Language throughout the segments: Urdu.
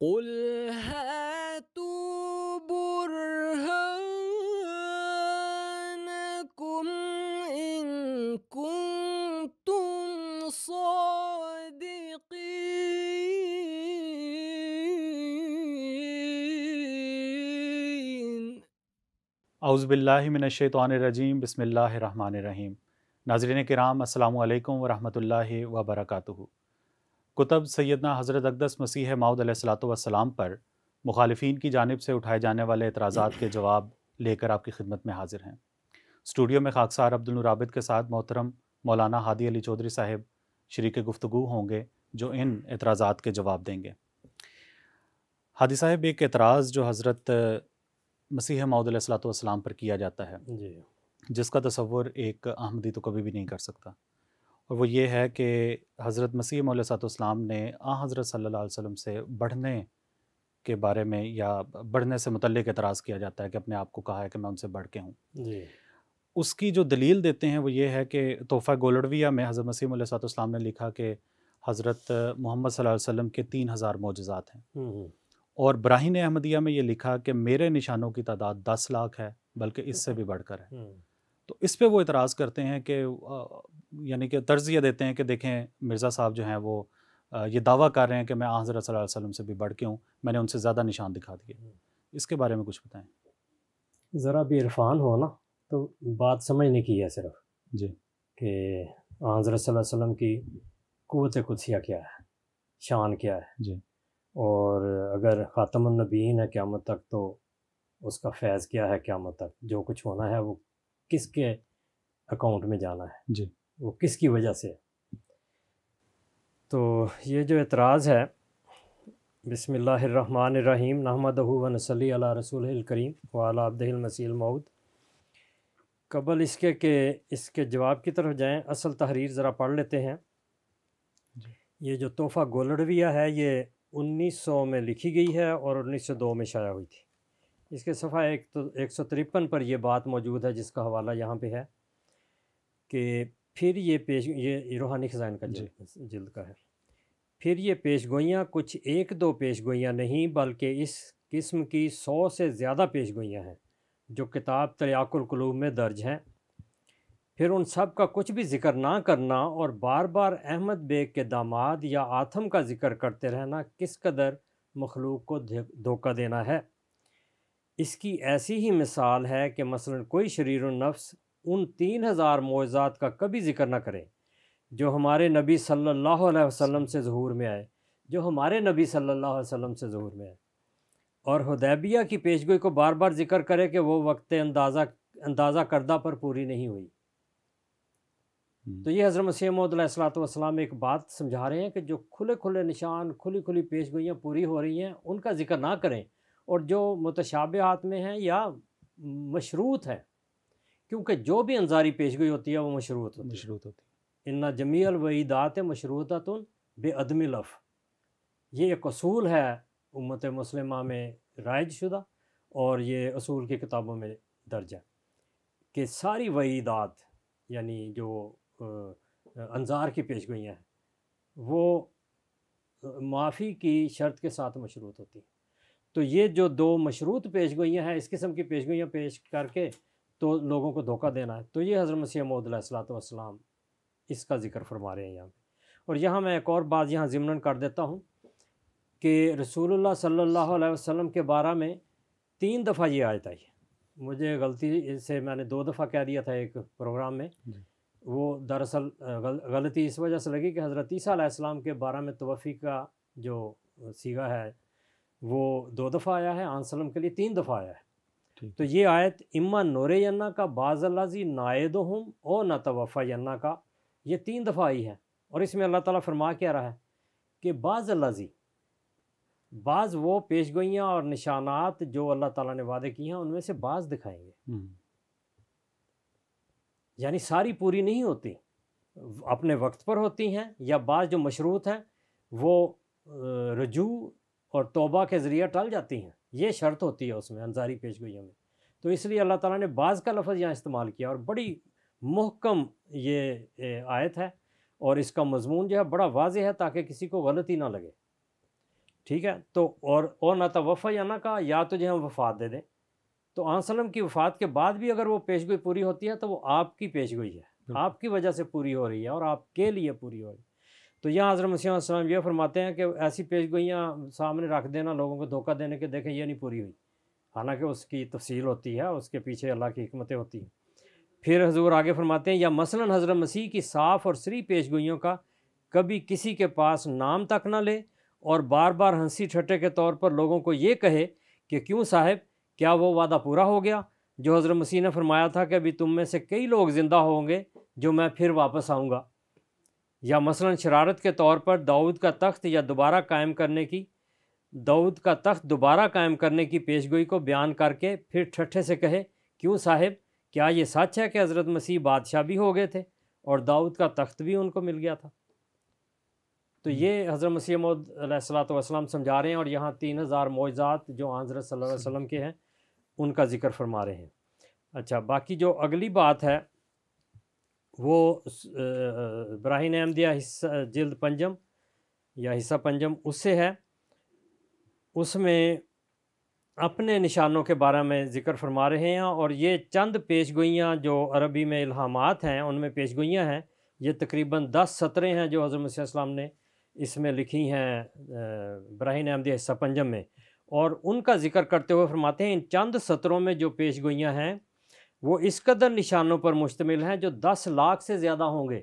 قل هاتوا برهانكم إن كنتم صادقين. اعوذ باللہ من الشیطان الرجیم، بسم اللہ الرحمن الرحیم۔ ناظرین کرام، السلام علیکم ورحمۃ اللہ وبرکاتہ۔ کتب سیدنا حضرت اقدس مسیح موعود علیہ الصلوۃ والسلام پر مخالفین کی جانب سے اٹھائے جانے والے اعتراضات کے جواب لے کر آپ کی خدمت میں حاضر ہیں۔ اسٹوڈیو میں خاکسار عبد النور عابد کے ساتھ محترم مولانا ہادی علی چودھری صاحب شریک گفتگو ہوں گے جو ان اعتراضات کے جواب دیں گے۔ ہادی صاحب، ایک اعتراض جو حضرت مسیح موعود علیہ الصلوۃ والسلام پر کیا جاتا ہے، جس کا تصور ایک احمدی تو کبھی بھی نہیں کر سکتا، اور وہ یہ ہے کہ حضرت مسیح موعود علیہ الصلوۃ والسلام نے حضرت صلی اللہ علیہ وسلم سے بڑھنے کے بارے میں یا بڑھنے سے متعلق اعتراض کیا جاتا ہے کہ اپنے آپ کو کہا ہے کہ میں ان سے بڑھ کے ہوں۔ اس کی جو دلیل دیتے ہیں وہ یہ ہے کہ تحفہ گولڑویہ میں حضرت مسیح موعود علیہ الصلوۃ والسلام نے لکھا کہ حضرت محمد صلی اللہ علیہ وسلم کے 3000 معجزات ہیں، اور براہین احمدیہ میں یہ لکھا کہ میرے نشانوں کی تعداد 10 لاکھ ہے، بلکہ اس سے بھی بڑھ کر ہے۔ تو اس پہ وہ اعتراض کرتے ہیں کہ یعنی کہ طرز یہ دیتے ہیں کہ دیکھیں مرزا صاحب جو ہیں وہ یہ دعویٰ کر رہے ہیں کہ میں حضرت صلی اللہ علیہ وسلم سے بھی بڑھ کے ہوں، میں نے ان سے زیادہ نشان دکھا دیے۔ اس کے بارے میں کچھ بتائیں۔ ذرا بھی عرفان ہو نا تو بات سمجھنے کی ہے صرف جی، کہ حضرت صلی اللہ علیہ وسلم کی قوت قدسیہ کیا ہے، شان کیا ہے، جی، اور اگر خاتم النبیین ہے قیامت تک تو اس کا فیض کیا ہے قیامت تک، جو کچھ ہونا ہے وہ کس کے اکاؤنٹ میں جانا ہے، جی، وہ کس کی وجہ سے۔ تو یہ جو اعتراض ہے، بسم اللہ الرحمن الرحیم، نحمدہ و نصلی علی رسول الکریم وعلی عبدہ المسیح الموعود۔ قبل اس کے کہ اس کے جواب کی طرف جائیں، اصل تحریر ذرا پڑھ لیتے ہیں۔ یہ جو تحفہ گولڑویہ ہے یہ 1900 میں لکھی گئی ہے اور 1902 میں شائع ہوئی تھی۔ اس کے صفحہ 153 پر یہ بات موجود ہے، جس کا حوالہ یہاں پہ ہے کہ پھر یہ روحانی خزائن کا جلد کا ہے۔ پھر یہ پیش گوئیاں کچھ ایک دو پیش گوئیاں نہیں، بلکہ اس قسم کی 100 سے زیادہ پیش گوئیاں ہیں جو کتاب تریاق القلوب میں درج ہیں۔ پھر ان سب کا کچھ بھی ذکر نہ کرنا اور بار بار احمد بیگ کے داماد یا آتم کا ذکر کرتے رہنا کس قدر مخلوق کو دھوکہ دینا ہے۔ اس کی ایسی ہی مثال ہے کہ مثلا کوئی شریر النفس ان 3000 معجزات کا کبھی ذکر نہ کرے جو ہمارے نبی صلی اللہ علیہ وسلم سے ظہور میں آئے، اور حدیبیہ کی پیشگوئی کو بار بار ذکر کرے کہ وہ وقت اندازہ کردہ پر پوری نہیں ہوئی۔ تو یہ حضرت مسیح موعود علیہ الصلوۃ والسلام ایک بات سمجھا رہے ہیں کہ جو کھلے کھلے نشان، کھلی کھلی پیش گوئیاں پوری ہو رہی ہیں ان کا ذکر نہ کریں، اور جو متشابہات میں ہیں یا مشروط ہے، کیونکہ جو بھی انظاری پیش گوئی ہوتی ہے وہ مشروط ہوتی ہے۔ ان جمیع الوعیدات مشروطۃ بعدم الف، یہ ایک اصول ہے امت مسلمہ میں رائج شدہ، اور یہ اصول کی کتابوں میں درج ہے کہ ساری وعیدات یعنی جو انظار کی پیش گوئیاں ہیں وہ معافی کی شرط کے ساتھ مشروط ہوتی ہیں۔ تو یہ جو دو مشروط پیش گوئیاں ہیں، اس قسم کی پیش گوئیاں پیش کر کے تو لوگوں کو دھوکہ دینا ہے، تو یہ حضرت مسیح موعود علیہ الصلوۃ والسلام اس کا ذکر فرما رہے ہیں یہاں پہ۔ اور یہاں میں ایک اور بات یہاں ضمناً کر دیتا ہوں کہ رسول اللہ صلی اللہ علیہ وسلم کے بارے میں 3 دفعہ یہ آیت آئی ہے۔ مجھے غلطی سے میں نے 2 دفعہ کہہ دیا تھا ایک پروگرام میں، وہ دراصل غلطی اس وجہ سے لگی کہ حضرت عیسیٰ علیہ السلام کے بارے میں توفی کا جو صیغہ ہے وہ 2 دفعہ آیا ہے، آن سلم کے لیے 3 دفعہ آیا ہے۔ تو یہ آیت اما نورینا کا بعض اللذی نائدہم او نتوفینا کا، یہ 3 دفعہ آئی ہے، اور اس میں اللہ تعالیٰ فرما کیا رہا ہے کہ بعض اللذی، بعض وہ پیش گوئیاں اور نشانات جو اللہ تعالیٰ نے وعدے کی ہیں ان میں سے بعض دکھائیں گے، یعنی ساری پوری نہیں ہوتی، اپنے وقت پر ہوتی ہیں، یا بعض جو مشروط ہیں وہ رجوع اور توبہ کے ذریعہ ٹل جاتی ہیں، یہ شرط ہوتی ہے اس میں انظاری پیش گوئیوں میں۔ تو اس لیے اللہ تعالیٰ نے بعض کا لفظ یہاں استعمال کیا، اور بڑی محکم یہ آیت ہے، اور اس کا مضمون جو ہے بڑا واضح ہے تاکہ کسی کو غلطی نہ لگے۔ ٹھیک ہے، تو اور نہ توفی یا نہ کہا یا تجھے ہم وفات دے دیں، تو آن وسلم کی وفات کے بعد بھی اگر وہ پیش گوئی پوری ہوتی ہے تو وہ آپ کی پیش گوئی ہے، بالکل۔ آپ کی وجہ سے پوری ہو رہی ہے اور آپ کے لیے پوری ہو رہی ہے۔ تو یہاں حضرت مسیح علیہ السلام یہ فرماتے ہیں کہ ایسی پیش گوئیاں سامنے رکھ دینا لوگوں کو دھوکہ دینے کے، دیکھیں یہ نہیں پوری ہوئی، حالانکہ اس کی تفصیل ہوتی ہے، اس کے پیچھے اللہ کی حکمتیں ہوتی ہیں۔ پھر حضور آگے فرماتے ہیں یا مثلاً حضرت مسیح کی صاف اور صریح پیش گوئیوں کا کبھی کسی کے پاس نام تک نہ لے اور بار بار ہنسی ٹھٹے کے طور پر لوگوں کو یہ کہے کہ کیوں صاحب، کیا وہ وعدہ پورا ہو گیا جو حضرت مسیح نے فرمایا تھا کہ ابھی تم میں سے کئی لوگ زندہ ہوں گے جو میں پھر واپس آؤں گا؟ یا مثلاً شرارت کے طور پر داؤد کا تخت دوبارہ قائم کرنے کی پیشگوئی کو بیان کر کے پھر ٹھٹھے سے کہے کیوں صاحب، کیا یہ سچ ہے کہ حضرت مسیح بادشاہ بھی ہو گئے تھے اور داؤد کا تخت بھی ان کو مل گیا تھا؟ تو یہ حضرت مسیح موعود علیہ الصلوۃ والسلام سمجھا رہے ہیں، اور یہاں 3000 معجزات جو حضرت صلی اللہ علیہ وسلم کے ہیں ان کا ذکر فرما رہے ہیں۔ اچھا، باقی جو اگلی بات ہے وہ براہین احمدیہ حصہ جلد پنجم یا حصہ پنجم اس سے ہے، اس میں اپنے نشانوں کے بارے میں ذکر فرما رہے ہیں، اور یہ چند پیش گوئیاں جو عربی میں الہامات ہیں ان میں پیش گوئیاں ہیں، یہ تقریباً 10 سطریں ہیں جو حضرت مسیح علیہ السلام نے اس میں لکھی ہیں براہین احمدیہ حصہ پنجم میں، اور ان کا ذکر کرتے ہوئے فرماتے ہیں ان چند سطروں میں جو پیش گوئیاں ہیں وہ اس قدر نشانوں پر مشتمل ہیں جو 10 لاکھ سے زیادہ ہوں گے۔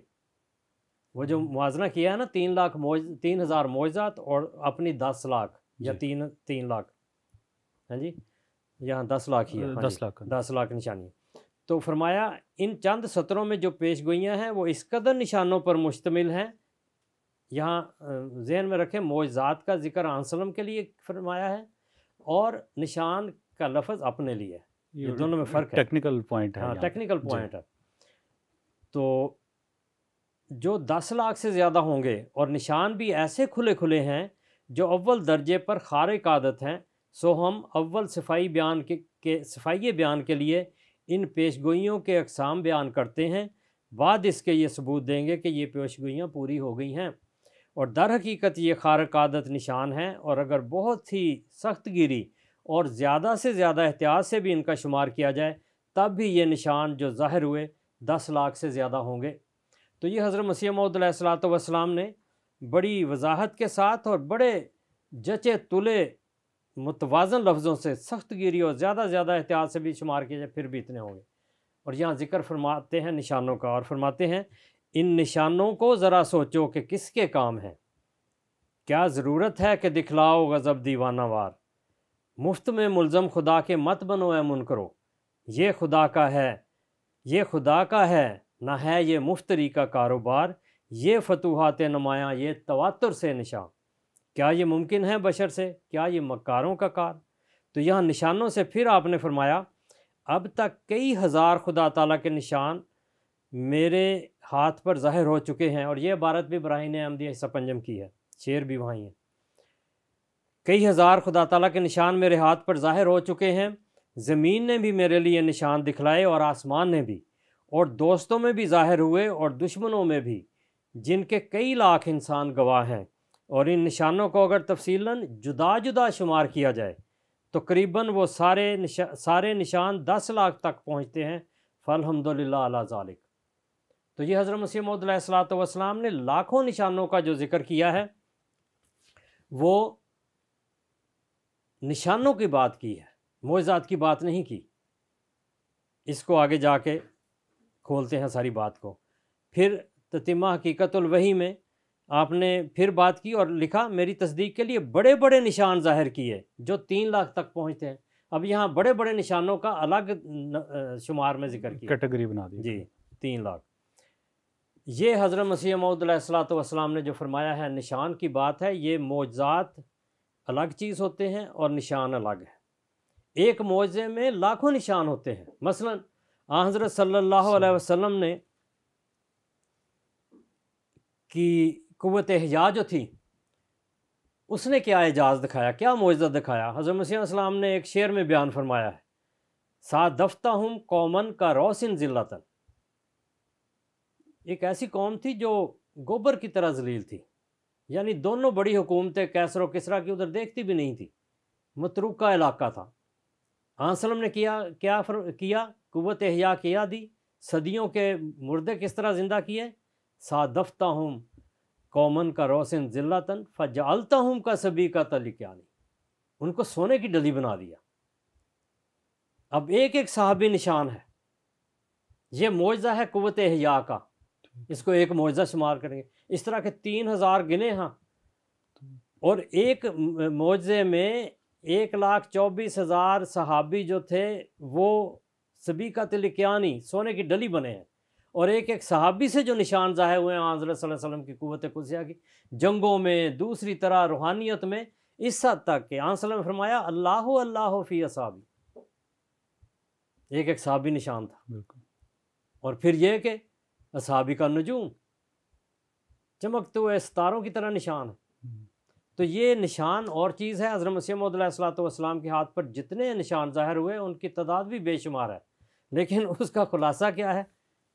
وہ جو موازنہ کیا ہے نا، 3000 معجزات اور اپنی 10 لاکھ یا 3 لاکھ، ہاں جی، یہاں 10 لاکھ ہی ہے، 10 لاکھ نشانی۔ تو فرمایا ان چند سطروں میں جو پیش گوئیاں ہیں وہ اس قدر نشانوں پر مشتمل ہیں، یہاں ذہن میں رکھیں معجزات کا ذکر وسلم کے لیے فرمایا ہے اور نشان کا لفظ اپنے لیے، یہ دونوں میں فرق ہے، ٹیکنیکل پوائنٹ ہے، ہاں ٹیکنیکل پوائنٹ ہے۔ تو جو 10 لاکھ سے زیادہ ہوں گے اور نشان بھی ایسے کھلے کھلے ہیں جو اول درجے پر خارق عادت ہیں، سو ہم اول صفائی بیان کے لیے ان پیش گوئیوں کے اقسام بیان کرتے ہیں، بعد اس کے یہ ثبوت دیں گے کہ یہ پیش گوئیاں پوری ہو گئی ہیں، اور در حقیقت یہ خارق عادت نشان ہیں، اور اگر بہت ہی سخت گیری اور زیادہ سے زیادہ احتیاط سے بھی ان کا شمار کیا جائے تب بھی یہ نشان جو ظاہر ہوئے 10 لاکھ سے زیادہ ہوں گے۔ تو یہ حضرت مسیح موعود علیہ الصلوۃ والسلام نے بڑی وضاحت کے ساتھ اور بڑے جچے تلے متوازن لفظوں سے سخت گیری اور زیادہ احتیاط سے بھی شمار کیا جائے پھر بھی اتنے ہوں گے، اور یہاں ذکر فرماتے ہیں نشانوں کا، اور فرماتے ہیں ان نشانوں کو ذرا سوچو کہ کس کے کام ہیں، کیا ضرورت ہے کہ دکھلاؤ غضب دیوانہ وار، مفت میں ملزم خدا کے مت بنو اے منکرو، یہ خدا کا ہے نہ ہے یہ مفتری کا کاروبار، یہ فتوحات نمایاں یہ تواتر سے نشان، کیا یہ ممکن ہے بشر سے، کیا یہ مکاروں کا کار؟ تو یہاں نشانوں سے پھر آپ نے فرمایا اب تک کئی ہزار خدا تعالیٰ کے نشان میرے ہاتھ پر ظاہر ہو چکے ہیں، اور یہ عبارت بھی براہین احمدیہ حصہ پنجم کی ہے، شعر بھی وہیں ہے، کئی ہزار خدا تعالیٰ کے نشان میرے ہاتھ پر ظاہر ہو چکے ہیں، زمین نے بھی میرے لیے نشان دکھلائے اور آسمان نے بھی، اور دوستوں میں بھی ظاہر ہوئے اور دشمنوں میں بھی، جن کے کئی لاکھ انسان گواہ ہیں، اور ان نشانوں کو اگر تفصیلاً جدا جدا شمار کیا جائے تو قریباً وہ سارے نشان 10 لاکھ تک پہنچتے ہیں، فالحمدللہ علی ذالک۔ تو یہ حضرت مسیح موعود علیہ الصلوۃ والسلام نے لاکھوں نشانوں کا جو ذکر کیا ہے وہ نشانوں کی بات کی ہے، معجزات کی بات نہیں کی۔ اس کو آگے جا کے کھولتے ہیں ساری بات کو۔ پھر تتمہ حقیقت الوحی میں آپ نے پھر بات کی اور لکھا میری تصدیق کے لیے بڑے بڑے نشان ظاہر کیے جو 3 لاکھ تک پہنچتے ہیں۔ اب یہاں بڑے بڑے نشانوں کا الگ شمار میں ذکر کیا، کیٹیگری بنا دی، جی 3 لاکھ۔ یہ حضرت مسیح موعود علیہ الصلوۃ والسلام نے جو فرمایا ہے نشان کی بات ہے، یہ معجزات الگ چیز ہوتے ہیں اور نشان الگ ہے۔ ایک معجزے میں لاکھوں نشان ہوتے ہیں، مثلاً حضرت صلی اللہ علیہ وسلم نے کی قوت احیاء جو تھی اس نے کیا اعجاز دکھایا، کیا معجزہ دکھایا؟ حضرت مسیح علیہ السلام نے ایک شعر میں بیان فرمایا ہے صادفتہم قومن کا روسن ذلتن، ایک ایسی قوم تھی جو گوبر کی طرح ذلیل تھی، یعنی دونوں بڑی حکومتیں کیسر و کسریٰ کی ادھر دیکھتی بھی نہیں تھی، متروکہ علاقہ تھا۔ آن سلم نے کیا قوت احیاء کیا دی، صدیوں کے مردے کس طرح زندہ کیے، صادفتہم قومن کا روسن ذلتن فجعلتہم کا سبی کا تلکیانی، ان کو سونے کی ڈلی بنا دیا۔ اب ایک ایک صحابی نشان ہے، یہ معجزہ ہے قوت احیاء کا، اس کو ایک معجزہ شمار کریں گے۔ اس طرح کے 3000 گنے ہاں، اور ایک معجزے میں 1,24,000 صحابی جو تھے وہ سبیقۃ الکیانی سونے کی ڈلی بنے ہیں، اور ایک ایک صحابی سے جو نشان ظاہر ہوئے ہیں حضرت صلی اللہ علیہ وسلم کی قوت قدسیہ کی، جنگوں میں، دوسری طرح روحانیت میں، اس حد تک کہ آن صلی اللہ علیہ وسلم نے فرمایا اللہ اللہ فی اصحابی، ایک ایک صحابی نشان تھا۔ بالکل۔ اور پھر یہ کہ اصحابی کا نجوم چمکتے ہوئے ستاروں کی طرح نشان ہے۔ تو یہ نشان اور چیز ہے، حضرت مسیح موعود علیہ الصلوۃ والسلام کے ہاتھ پر جتنے نشان ظاہر ہوئے ان کی تعداد بھی بے شمار ہے، لیکن اس کا خلاصہ کیا ہے؟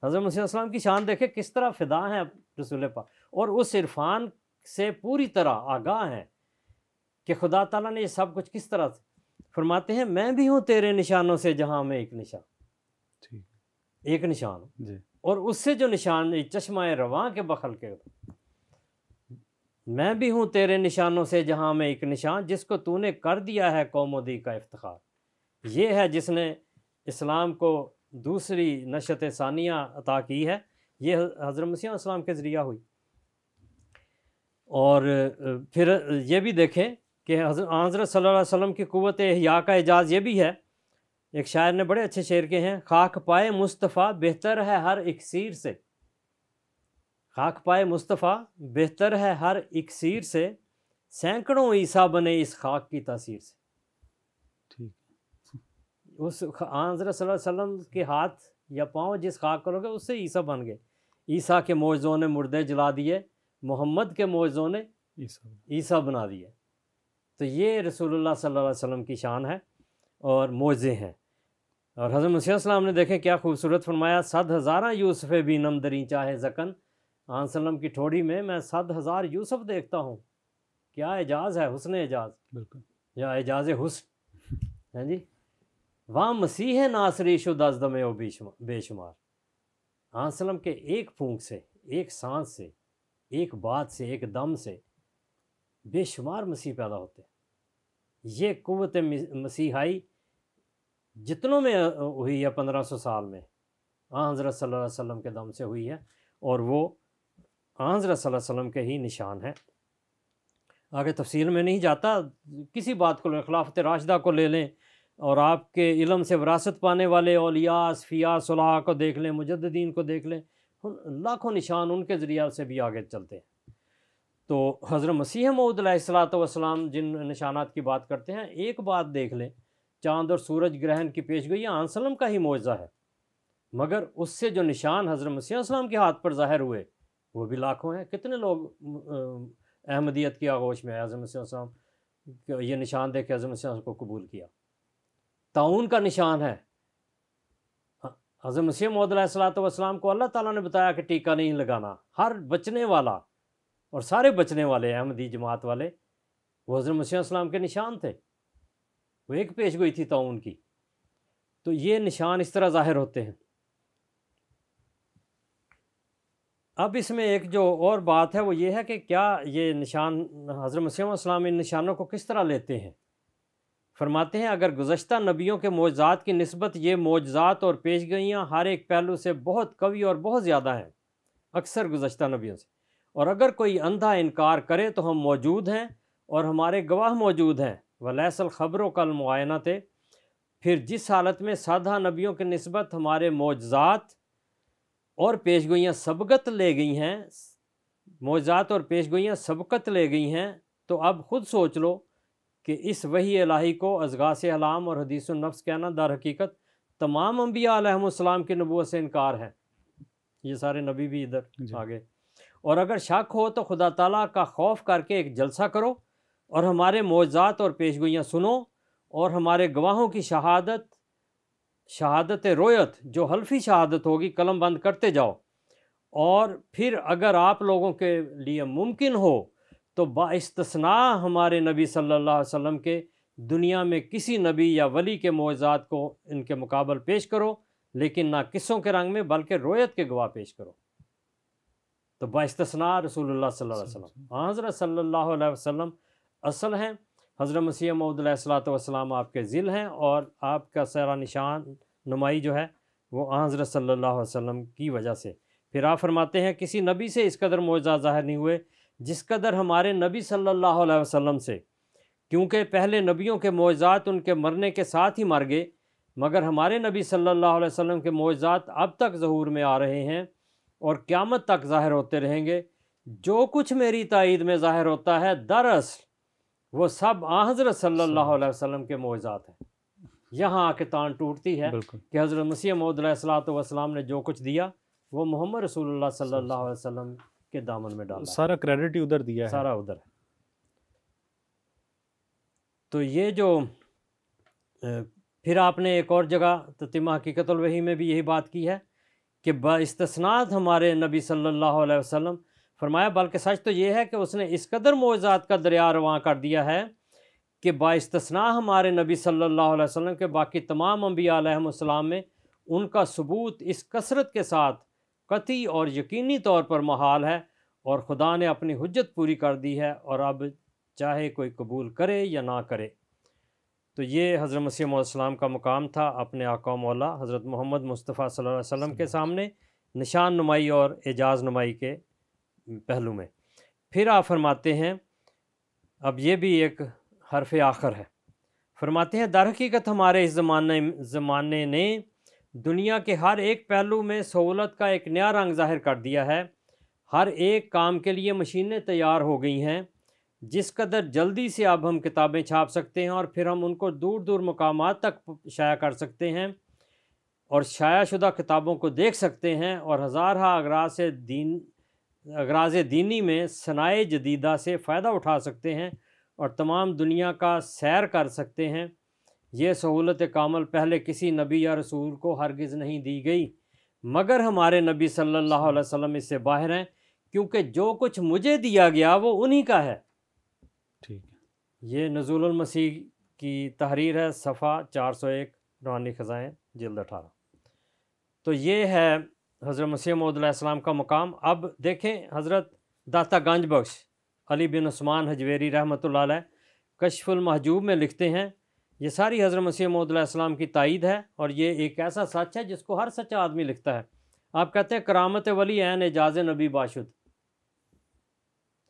حضرت مسیح علیہ السلام کی شان دیکھیں کس طرح فدا ہیں رسول پاک، اور اس عرفان سے پوری طرح آگاہ ہیں کہ خدا تعالیٰ نے یہ سب کچھ کس طرح سے فرماتے ہیں، میں بھی ہوں تیرے نشانوں سے جہاں میں ایک نشان، ایک نشان جی۔ اور اس سے جو نشان چشمہ رواں کے بخل کے، میں بھی ہوں تیرے نشانوں سے جہاں میں ایک نشان، جس کو تو نے کر دیا ہے قوم و دی کا افتخار۔ یہ ہے جس نے اسلام کو دوسری نشت ثانیہ عطا کی ہے، یہ حضرت مسیح علیہ السلام کے ذریعہ ہوئی۔ اور پھر یہ بھی دیکھیں کہ حضرت صلی اللہ علیہ وسلم کی قوت احیاء کا اعجاز یہ بھی ہے، ایک شاعر نے بڑے اچھے شعر کے ہیں، خاک پائے مصطفیٰ بہتر ہے ہر اکسیر سے، خاک پائے مصطفیٰ بہتر ہے ہر اکسیر سے، سینکڑوں عیسیٰ بنے اس خاک کی تاثیر سے۔ اس حضرت صلی اللہ علیہ وسلم کے ہاتھ یا پاؤں جس خاک کرو گے اس سے عیسیٰ بن گئے۔ عیسیٰ کے معجزوں نے مردے جلا دیے، محمد کے معجزوں نے عیسیٰ بنا دیے۔ تو یہ رسول اللہ صلی اللہ علیہ وسلم کی شان ہے اور معجزے ہیں۔ اور حضرت مسیح علیہ السلام نے دیکھیں کیا خوبصورت فرمایا، 100,000 یوسف بینم دری چاہے زکن، آن سلم کی ٹھوڑی میں 100,000 یوسف دیکھتا ہوں۔ کیا اعجاز ہے، حسن اعجاز، بالکل، یا اعجاز حسن ہے جی۔ وہاں مسیح ناصری شد از دم و بے شمار، آن سلم کے ایک پھونک سے، ایک سانس سے، ایک بات سے، ایک دم سے بے شمار مسیح پیدا ہوتے ہیں۔ یہ قوت مسیحائی جتنوں میں ہوئی ہے 1500 سال میں، حضرت صلی اللہ علیہ وسلم کے دم سے ہوئی ہے، اور وہ حضرت صلی اللہ علیہ وسلم کے ہی نشان ہیں۔ آگے تفصیل میں نہیں جاتا، کسی بات کو لیں، خلافت راشدہ کو لے لیں، اور آپ کے علم سے وراثت پانے والے اولیاء، اصفیاء، صلحاء کو دیکھ لیں، مجددین کو دیکھ لیں، لاکھوں نشان ان کے ذریعہ سے بھی آگے چلتے ہیں۔ تو حضرت مسیح موعود علیہ الصلوۃ والسلام جن نشانات کی بات کرتے ہیں، ایک بات دیکھ لیں، چاند اور سورج گرہن کی پیشگوئی آن سلم کا ہی معجزہ ہے، مگر اس سے جو نشان حضرت مسیح علیہ السلام کے ہاتھ پر ظاہر ہوئے وہ بھی لاکھوں ہیں۔ کتنے لوگ احمدیت کی آغوش میں حضرت مسیح علیہ السلام یہ نشان دیکھ کے حضرت مسیح علیہ السلام کو قبول کیا۔ طاعون کا نشان ہے، حضرت مسیح موعود علیہ الصلوۃ والسلام کو اللہ تعالیٰ نے بتایا کہ ٹیکہ نہیں لگانا، ہر بچنے والا اور سارے بچنے والے احمدی جماعت والے وہ حضرت مسیح علیہ السلام کے نشان تھے، وہ ایک پیش گوئی تھی طاعون کی۔ تو یہ نشان اس طرح ظاہر ہوتے ہیں۔ اب اس میں ایک جو اور بات ہے وہ یہ ہے کہ کیا یہ نشان حضرت مسیح علیہ السلام ان نشانوں کو کس طرح لیتے ہیں؟ فرماتے ہیں اگر گزشتہ نبیوں کے معجزات کی نسبت یہ معجزات اور پیشگوئیاں ہر ایک پہلو سے بہت قوی اور بہت زیادہ ہیں اکثر گزشتہ نبیوں سے، اور اگر کوئی اندھا انکار کرے تو ہم موجود ہیں اور ہمارے گواہ موجود ہیں، ولیس الخبر کالمعائنہ تھے، پھر جس حالت میں سادہ نبیوں کی نسبت ہمارے معجزات اور پیشگوئیاں سبقت لے گئی ہیں، معجزات اور پیشگوئیاں سبقت لے گئی ہیں، تو اب خود سوچ لو کہ اس وحی الہی کو ازغاث احلام اور حدیث النفس کہنا در حقیقت تمام انبیاء علیہم السلام کی نبوت سے انکار ہے۔ یہ سارے نبی بھی ادھر آگے۔ اور اگر شک ہو تو خدا تعالیٰ کا خوف کر کے ایک جلسہ کرو اور ہمارے معجزات اور پیشگوئیاں سنو، اور ہمارے گواہوں کی شہادت رویت جو حلفی شہادت ہوگی قلم بند کرتے جاؤ، اور پھر اگر آپ لوگوں کے لیے ممکن ہو تو باستثناء ہمارے نبی صلی اللہ علیہ وسلم کے دنیا میں کسی نبی یا ولی کے معجزات کو ان کے مقابل پیش کرو، لیکن نہ قصوں کے رنگ میں بلکہ رویت کے گواہ پیش کرو۔ تو باستثناء رسول اللہ صلی اللہ علیہ وسلم، حضرت صلی اللہ علیہ وسلم اصل ہیں، حضرت مسیح موعود علیہ الصلوۃ والسلام آپ کے ذل ہیں، اور آپ کا سہرا نشان نمائی جو ہے وہ حضرت صلی اللہ علیہ وسلم کی وجہ سے۔ پھر آپ فرماتے ہیں کسی نبی سے اس قدر معجزات ظاہر نہیں ہوئے جس قدر ہمارے نبی صلی اللہ علیہ وسلم سے، کیونکہ پہلے نبیوں کے معجزات ان کے مرنے کے ساتھ ہی مر گئے، مگر ہمارے نبی صلی اللہ علیہ وسلم کے معجزات اب تک ظہور میں آ رہے ہیں اور قیامت تک ظاہر ہوتے رہیں گے۔ جو کچھ میری تائید میں ظاہر ہوتا ہے دراصل وہ سب حضرت صلی اللہ علیہ وسلم کے معجزات ہیں۔ یہاں آ کے تان ٹوٹتی ہے بالکل کہ حضرت مسیح موعود علیہ الصلوۃ والسلام نے جو کچھ دیا وہ محمد رسول اللہ صلی اللہ علیہ وسلم کے دامن میں ڈالا، سارا کریڈٹ ہی ادھر دیا ہے۔ سارا ادھر ہے۔ تو یہ جو پھر آپ نے ایک اور جگہ تتمہ حقیقت الوحی میں بھی یہی بات کی ہے کہ باستثناء ہمارے نبی صلی اللہ علیہ وسلم، فرمایا بلکہ سچ تو یہ ہے کہ اس نے اس قدر معجزات کا دریا رواں کر دیا ہے کہ باستثناء ہمارے نبی صلی اللہ علیہ وسلم کے باقی تمام انبیاء علیہم السلام میں ان کا ثبوت اس کثرت کے ساتھ قطعی اور یقینی طور پر محال ہے، اور خدا نے اپنی حجت پوری کر دی ہے، اور اب چاہے کوئی قبول کرے یا نہ کرے۔ تو یہ حضرت مسیح موعود علیہ السلام کا مقام تھا اپنے آقا و مولا حضرت محمد مصطفیٰ صلی اللہ علیہ وسلم کے سامنے، نشان نمائی اور اعجاز نمائی کے پہلو میں۔ پھر آپ فرماتے ہیں، اب یہ بھی ایک حرف آخر ہے، فرماتے ہیں در حقیقت ہمارے اس زمانے نے دنیا کے ہر ایک پہلو میں سہولت کا ایک نیا رنگ ظاہر کر دیا ہے۔ ہر ایک کام کے لیے مشینیں تیار ہو گئی ہیں، جس قدر جلدی سے اب ہم کتابیں چھاپ سکتے ہیں اور پھر ہم ان کو دور دور مقامات تک شائع کر سکتے ہیں، اور شائع شدہ کتابوں کو دیکھ سکتے ہیں، اور ہزارہ اغراض دینی میں صنائع جدیدہ سے فائدہ اٹھا سکتے ہیں اور تمام دنیا کا سیر کر سکتے ہیں۔ یہ سہولت کامل پہلے کسی نبی یا رسول کو ہرگز نہیں دی گئی، مگر ہمارے نبی صلی اللہ علیہ وسلم اس سے باہر ہیں، کیونکہ جو کچھ مجھے دیا گیا وہ انہی کا ہے۔ ٹھیک ہے، یہ نزول المسیح کی تحریر ہے، صفحہ 401، روحانی خزائن جلد 18۔ تو یہ ہے حضرت مسیح موعود علیہ السلام کا مقام۔ اب دیکھیں حضرت داتا گنج بخش علی بن عثمان حجویری رحمۃ اللہ علیہ کشف المحجوب میں لکھتے ہیں، یہ ساری حضرت مسیح موعود علیہ السلام کی تائید ہے، اور یہ ایک ایسا سچ ہے جس کو ہر سچا آدمی لکھتا ہے۔ آپ کہتے ہیں کرامت ولی عین اعجاز نبی باشد،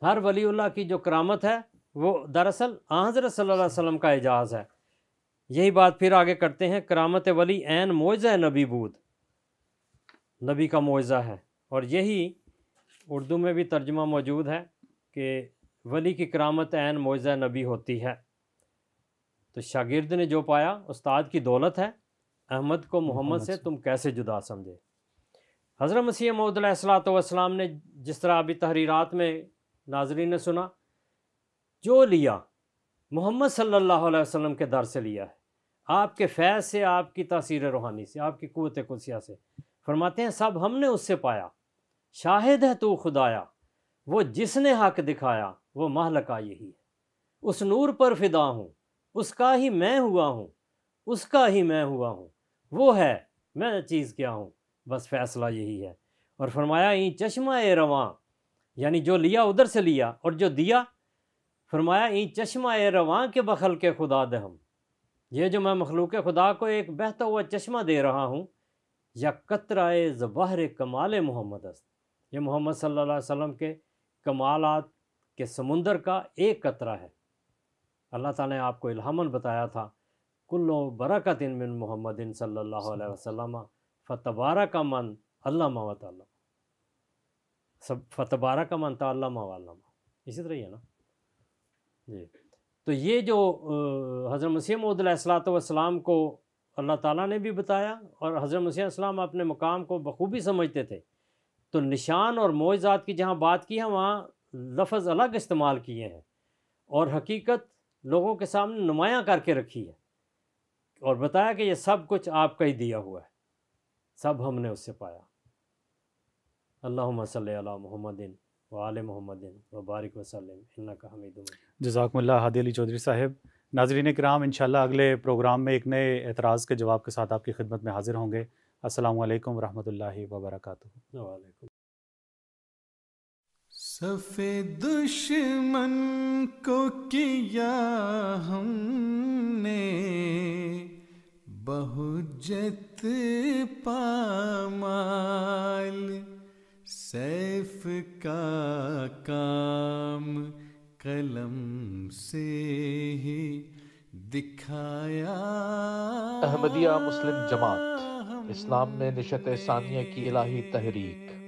ہر ولی اللہ کی جو کرامت ہے وہ دراصل حضرت صلی اللہ علیہ وسلم کا اعجاز ہے۔ یہی بات پھر آگے کرتے ہیں، کرامت ولی عین معجزہ نبی بود، نبی کا معجزہ ہے، اور یہی اردو میں بھی ترجمہ موجود ہے کہ ولی کی کرامت عین معجزہ نبی ہوتی ہے۔ تو شاگرد نے جو پایا استاد کی دولت ہے، احمد کو محمد سے تم کیسے جدا سمجھے۔ حضرت مسیح موعود علیہ الصلوۃ والسلام نے جس طرح ابھی تحریرات میں ناظرین نے سنا، جو لیا محمد صلی اللہ علیہ وسلم کے در سے لیا ہے، آپ کے فیض سے، آپ کی تاثیر روحانی سے، آپ کی قوت قدسیہ سے۔ فرماتے ہیں سب ہم نے اس سے پایا، شاہد ہے تو خدایا، وہ جس نے حق دکھایا وہ مہلکہ یہی ہے۔ اس نور پر فدا ہوں، اس کا ہی میں ہوا ہوں، اس کا ہی میں ہوا ہوں، وہ ہے میں چیز کیا ہوں، بس فیصلہ یہی ہے۔ اور فرمایا این چشمہ اے رواں، یعنی جو لیا ادھر سے لیا، اور جو دیا فرمایا این چشمہ اے رواں کے بخل کے خدا دہم، یہ جو میں مخلوق خدا کو ایک بہتا ہوا چشمہ دے رہا ہوں، یا قطرہ زبہر کمال محمد است، یہ محمد صلی اللہ علیہ وسلم کے کمالات کے سمندر کا ایک قطرہ ہے۔ اللہ تعالیٰ نے آپ کو الہاماً بتایا تھا، کلو برکت من محمد صلی اللہ علیہ وسلم فتبارک من علم و تعلم، فتبارک من تعلم و علم، اسی طرح ہی ہے نا جی۔ تو یہ جو حضرت مسیح موعود علیہ الصلوۃ والسلام کو اللہ تعالیٰ نے بھی بتایا، اور حضرت مسیح علیہ السلام اپنے مقام کو بخوبی سمجھتے تھے، تو نشان اور معجزات کی جہاں بات کی ہے وہاں لفظ الگ استعمال کیے ہیں، اور حقیقت لوگوں کے سامنے نمایاں کر کے رکھی ہے، اور بتایا کہ یہ سب کچھ آپ کا ہی دیا ہوا ہے، سب ہم نے اس سے پایا۔ اللہم صلی علی محمد وآل محمد وبارک وسلم انک حمید مجید۔ جزاکم اللہ ہادی علی چودھری صاحب۔ ناظرین کرام، انشاءاللہ اگلے پروگرام میں ایک نئے اعتراض کے جواب کے ساتھ آپ کی خدمت میں حاضر ہوں گے۔ السلام علیکم ورحمۃ اللہ وبرکاتہ۔ وعلیکم۔ صف دشمن کو کیا ہم نے بہجت پامال، سیف کا کام قلم سے ہی دکھایا۔ احمدیہ مسلم جماعت اسلام میں نشت ثانیہ کی الہی تحریک